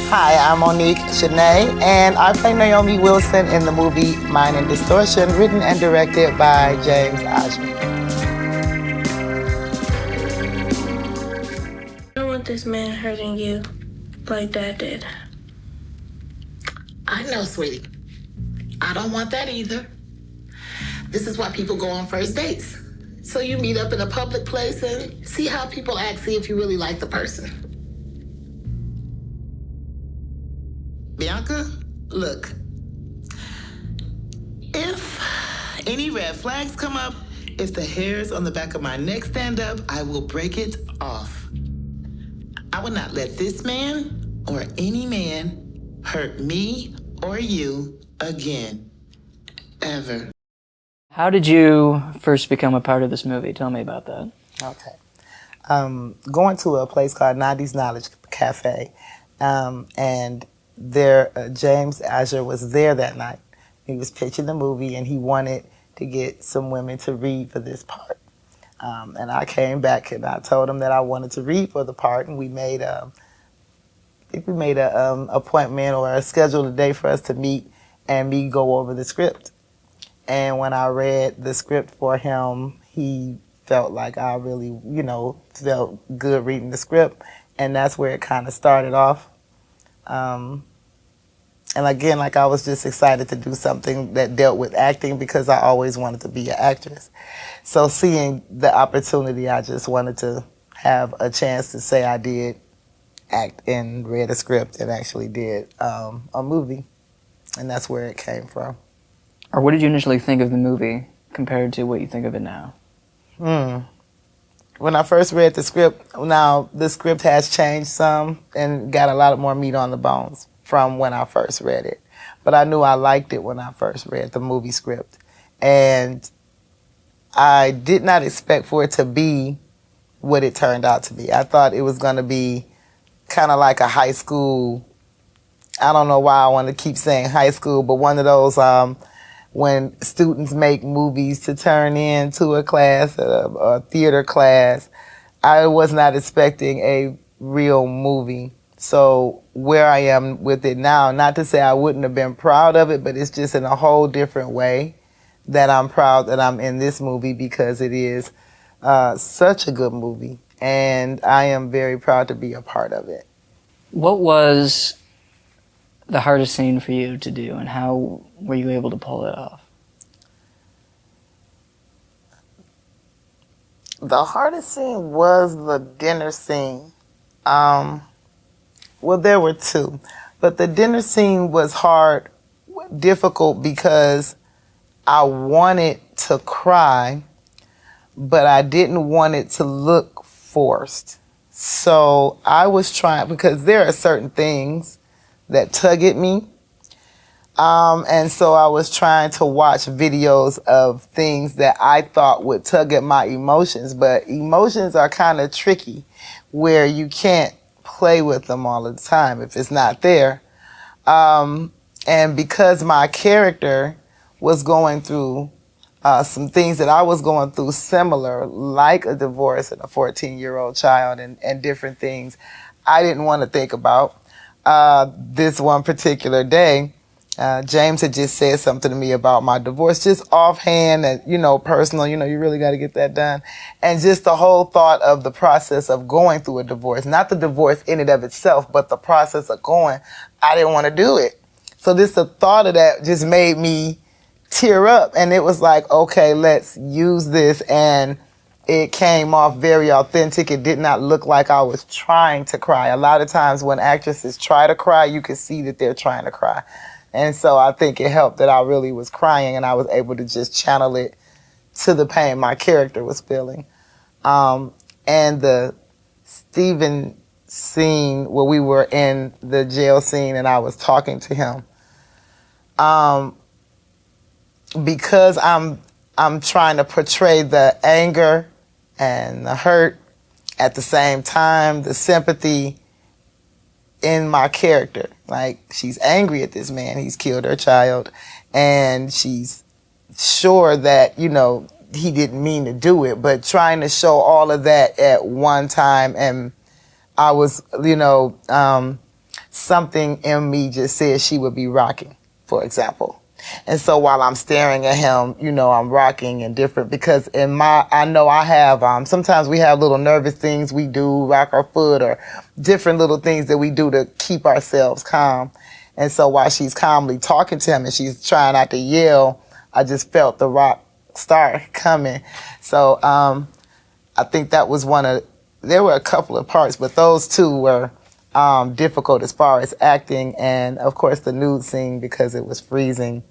Hi, I'm Monique, Shaney, and I play Naomi Wilson in the movie Mind and Distortion, written and directed by James Asher. I don't want this man hurting you like Dad did. I know, sweetie. I don't want that either. This is why people go on first dates. So you meet up in a public place and see how people act, see if you really like the person. Bianca, look. If any red flags come up, if the hairs on the back of my neck stand up, I will break it off. I would not let this man or any man hurt me or you again. Ever. How did you first become a part of this movie? Tell me about that. Okay. Going to a place called Nadi's Knowledge Cafe, and there, James Asher was there that night. He was pitching the movie, and he wanted to get some women to read for this part. And I came back, and I told him that I wanted to read for the part, and we made I think we made a appointment or a scheduled day for us to meet and me go over the script. And when I read the script for him, he felt like I really, felt good reading the script. And that's where it kind of started off. And again, like I was just excited to do something that dealt with acting because I always wanted to be an actress. So seeing the opportunity, I just wanted to have a chance to say I did act and read a script and actually did a movie. And that's where it came from. Or what did you initially think of the movie compared to what you think of it now? When I first read the script, now the script has changed some and got a lot more meat on the bones from when I first read it. But I knew I liked it when I first read the movie script. And I did not expect for it to be what it turned out to be. I thought it was going to be kind of like a high school, I don't know why I want to keep saying high school, but one of those when students make movies to turn into a class, a theater class. I was not expecting a real movie. So where I am with it now, not to say I wouldn't have been proud of it, but it's just in a whole different way that I'm proud that I'm in this movie because it is such a good movie. And I am very proud to be a part of it. What was the hardest scene for you to do, and how were you able to pull it off? The hardest scene was the dinner scene. Well, there were two, but the dinner scene was difficult because I wanted to cry, but I didn't want it to look forced. So I was trying, because there are certain things that tug at me. And so I was trying to watch videos of things that I thought would tug at my emotions, but emotions are kind of tricky where you can't play with them all the time if it's not there. And because my character was going through some things that I was going through similar, like a divorce and a 14-year-old child and different things, I didn't want to think about. This one particular day, James had just said something to me about my divorce, just offhand and, personal, you really got to get that done. And just the whole thought of the process of going through a divorce, not the divorce in and of itself, but the process of going, I didn't want to do it. So just the thought of that just made me tear up. And it was like, okay, let's use this. And it came off very authentic. It did not look like I was trying to cry. A lot of times when actresses try to cry, you can see that they're trying to cry. And so I think it helped that I really was crying and I was able to just channel it to the pain my character was feeling. And the Stephen scene where we were in the jail scene and I was talking to him, because I'm trying to portray the anger and the hurt at the same time, the sympathy in my character. Like, she's angry at this man. He's killed her child. And she's sure that, he didn't mean to do it, but trying to show all of that at one time. And I was, something in me just said she would be rocking, for example. And so while I'm staring at him, I'm rocking and different because I know I have, sometimes we have little nervous things we do, rock our foot or different little things that we do to keep ourselves calm. And so while she's calmly talking to him and she's trying not to yell, I just felt the rock star coming. So I think that was there were a couple of parts, but those two were difficult as far as acting and, of course, the nude scene because it was freezing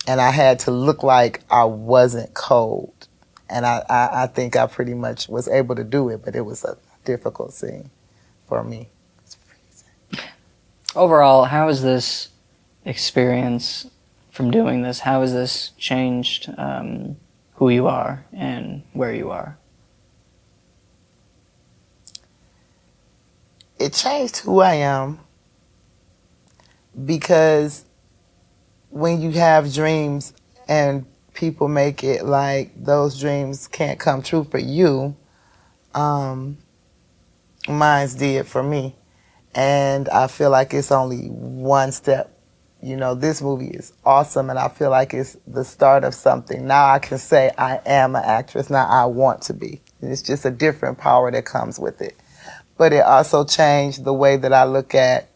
and I had to look like I wasn't cold. And I think I pretty much was able to do it, but it was a difficult scene for me. It's freezing. Overall, how has this experience from doing this, how has this changed who you are and where you are? It changed who I am because when you have dreams and people make it like those dreams can't come true for you, mine's did for me. And I feel like it's only one step. This movie is awesome and I feel like it's the start of something. Now I can say I am an actress. Now I want to be. It's just a different power that comes with it. But it also changed the way that I look at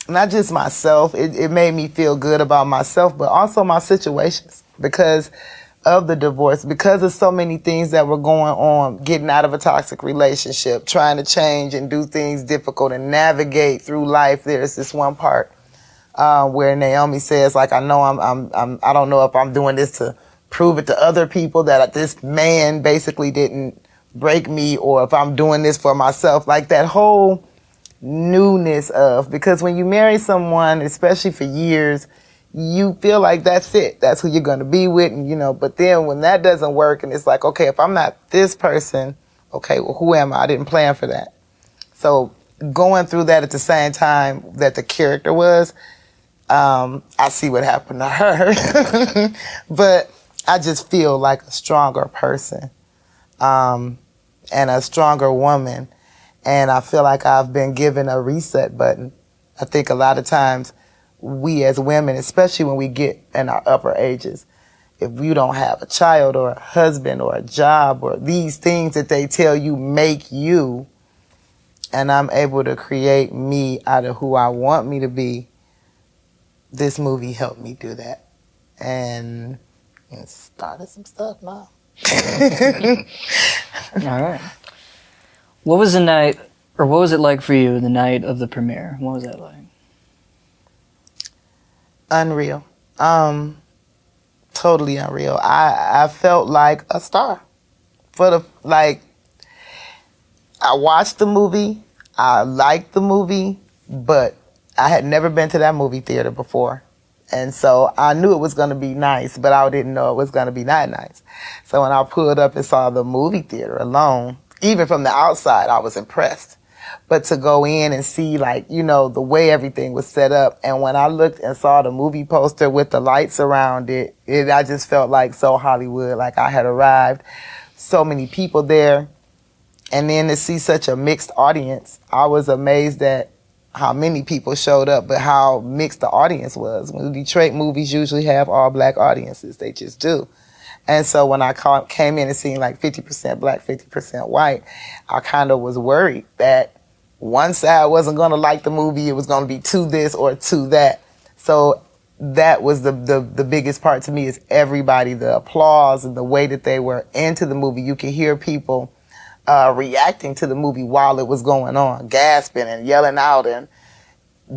not just myself. It made me feel good about myself, but also my situations because of the divorce, because of so many things that were going on, getting out of a toxic relationship, trying to change and do things difficult and navigate through life. There's this one part where NAOMI says, like, I don't know if I'm doing this to prove it to other people that this man basically didn't break me or if I'm doing this for myself. Like that whole newness of, because when you marry someone, especially for years, you feel like that's it. That's who you're going to be with. And, but then when that doesn't work and it's like, okay, if I'm not this person, okay, well, who am I? I didn't plan for that. So going through that at the same time that the character was, I see what happened to her. But I just feel like a stronger person and a stronger woman. And I feel like I've been given a reset button. I think a lot of times we as women, especially when we get in our upper ages, if you don't have a child or a husband or a job or these things that they tell you make you, and I'm able to create me out of who I want me to be, this movie helped me do that. And it started some stuff now. All right. What was it like for you the night of the premiere? What was that like? Unreal. Totally unreal. I felt like a star. I watched the movie, I liked the movie, but I had never been to that movie theater before. And so I knew it was going to be nice, but I didn't know it was going to be that nice. So when I pulled up and saw the movie theater alone, even from the outside, I was impressed. But to go in and see, the way everything was set up, and when I looked and saw the movie poster with the lights around it, I just felt like so Hollywood, like I had arrived. So many people there. And then to see such a mixed audience, I was amazed at how many people showed up, but how mixed the audience was. When Detroit movies usually have all black audiences, they just do. And so when I came in and seen like 50% black, 50% white, I kind of was worried that one side wasn't going to like the movie, it was going to be to this or to that. So that was the biggest part to me, is everybody, the applause and the way that they were into the movie. You could hear people reacting to the movie while it was going on, gasping and yelling out and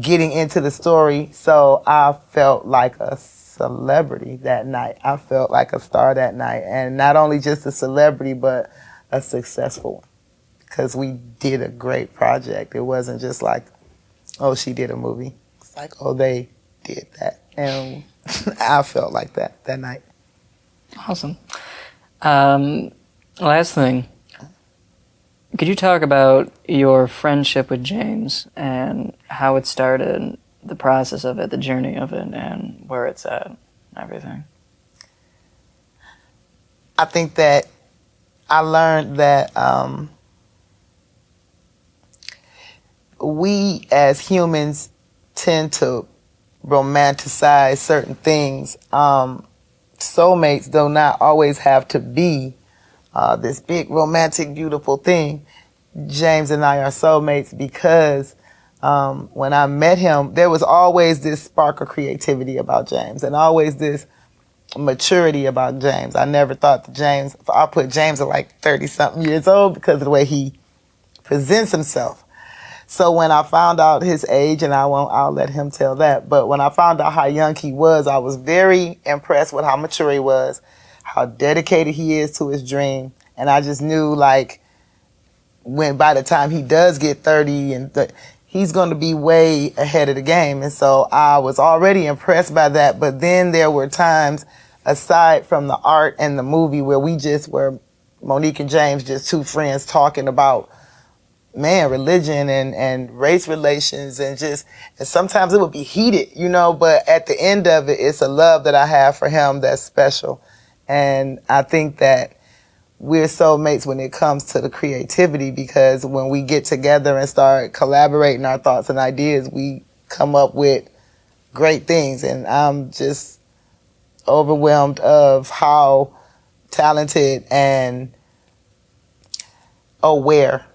getting into the story. So I felt like a celebrity that night. I felt like a star that night. And not only just a celebrity, but a successful one. Because we did a great project. It wasn't just like, oh, she did a movie. It's like, oh, they did that. And I felt like that night. Awesome. Last thing. Could you talk about your friendship with James and how it started, the process of it, the journey of it, and where it's at, and everything? I think that I learned that we as humans tend to romanticize certain things. Soulmates do not always have to be this big romantic, beautiful thing. James and I are soulmates because when I met him, there was always this spark of creativity about James and always this maturity about James. I never thought that James, I put James at like 30-something years old because of the way he presents himself. So when I found out his age, and I'll let him tell that, but when I found out how young he was, I was very impressed with how mature he was, how dedicated he is to his dream. And I just knew, like, when by the time he does get 30 he's going to be way ahead of the game. And so I was already impressed by that. But then there were times, aside from the art and the movie, where we just were, Monique and James, just two friends talking about, man, religion and race relations, and sometimes it would be heated, you know, but at the end of it, it's a love that I have for him that's special. And I think that we're soulmates when it comes to the creativity, because when we get together and start collaborating our thoughts and ideas, we come up with great things. And I'm just overwhelmed of how talented and aware.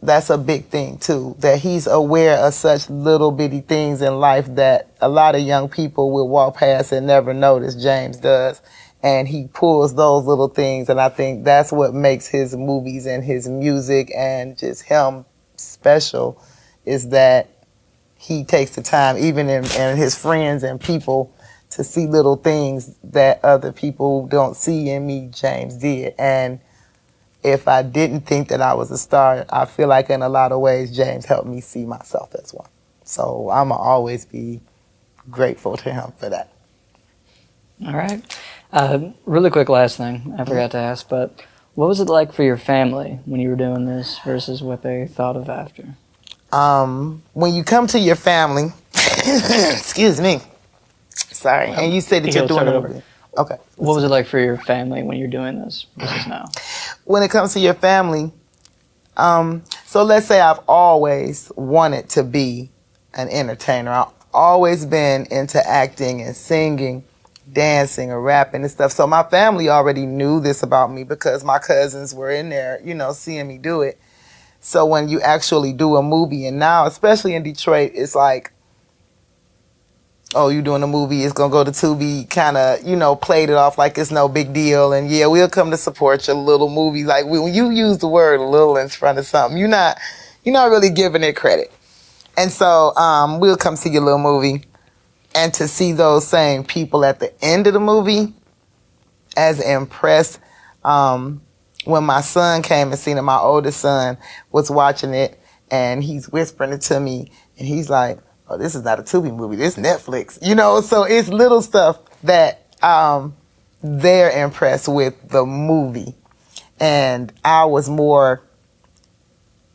That's a big thing too, that he's aware of such little bitty things in life that a lot of young people will walk past and never notice. James does. And he pulls those little things, and I think that's what makes his movies and his music and just him special, is that he takes the time, even in his friends and people, to see little things that other people don't see in me. James did. And if I didn't think that I was a star, I feel like in a lot of ways James helped me see myself as one. So I'm going to always be grateful to him for that. All right. Really quick last thing I forgot to ask, but what was it like for your family when you were doing this versus what they thought of after? When you come to your family, excuse me, sorry, and you say that you're doing it. Okay. What was it like for your family when you're doing this versus now? When it comes to your family, so let's say I've always wanted to be an entertainer. I've always been into acting and singing, dancing or rapping and stuff. So my family already knew this about me because my cousins were in there, you know, seeing me do it. So when you actually do a movie, and now, especially in Detroit, it's like, oh, you doing a movie, it's going to go to Tubi, kind of, you know, played it off like it's no big deal. And yeah, we'll come to support your little movie. Like when you use the word little in front of something, you're not really giving it credit. And so we'll come see your little movie. And to see those same people at the end of the movie, as impressed. When my son came and seen it, my oldest son was watching it, and he's whispering it to me, and he's like, oh, this is not a Tubi movie, this is Netflix. You know, so it's little stuff that they're impressed with the movie. And I was more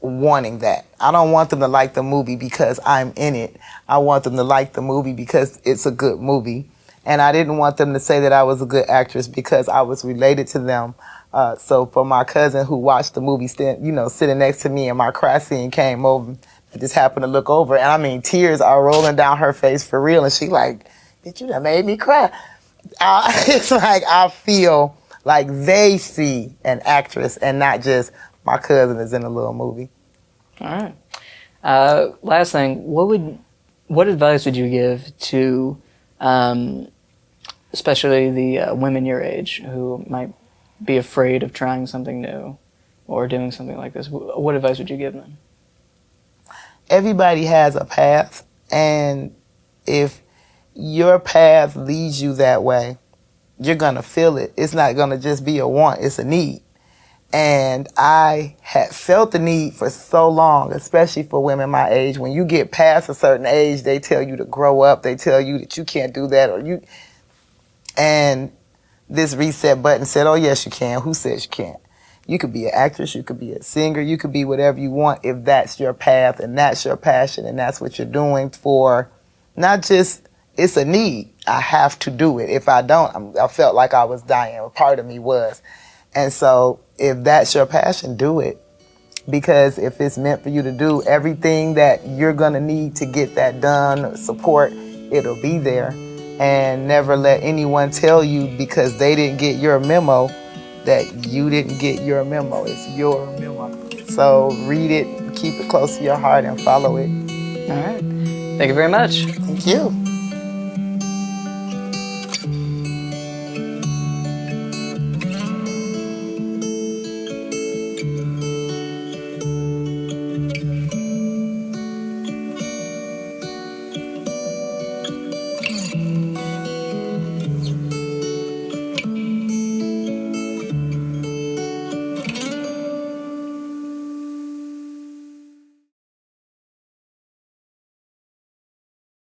wanting that. I don't want them to like the movie because I'm in it. I want them to like the movie because it's a good movie. And I didn't want them to say that I was a good actress because I was related to them. So for my cousin who watched the movie, sitting next to me, and my cry scene came over, I just happened to look over, and I mean, tears are rolling down her face for real. And she like, bitch, you done made me cry. It's like I feel like they see an actress and not just my cousin is in a little movie. All right. Last thing, what advice would you give to, especially the women your age who might be afraid of trying something new or doing something like this? What advice would you give them? Everybody has a path, and if your path leads you that way, you're going to feel it. It's not going to just be a want, it's a need. And I had felt the need for so long, especially for women my age. When you get past a certain age, they tell you to grow up. They tell you that you can't do that, and this reset button said, oh, yes, you can. Who says you can't? You could be an actress. You could be a singer. You could be whatever you want if that's your path and that's your passion and that's what you're doing for. Not just, it's a need. I have to do it. If I don't, I felt like I was dying. A part of me was. And so if that's your passion, do it. because if it's meant for you to do everything that you're gonna need to get that done, support, it'll be there. And never let anyone tell you because they didn't get your memo that you didn't get your memo. It's your memo. So read it, keep it close to your heart, and follow it. All right. Thank you very much. Thank you.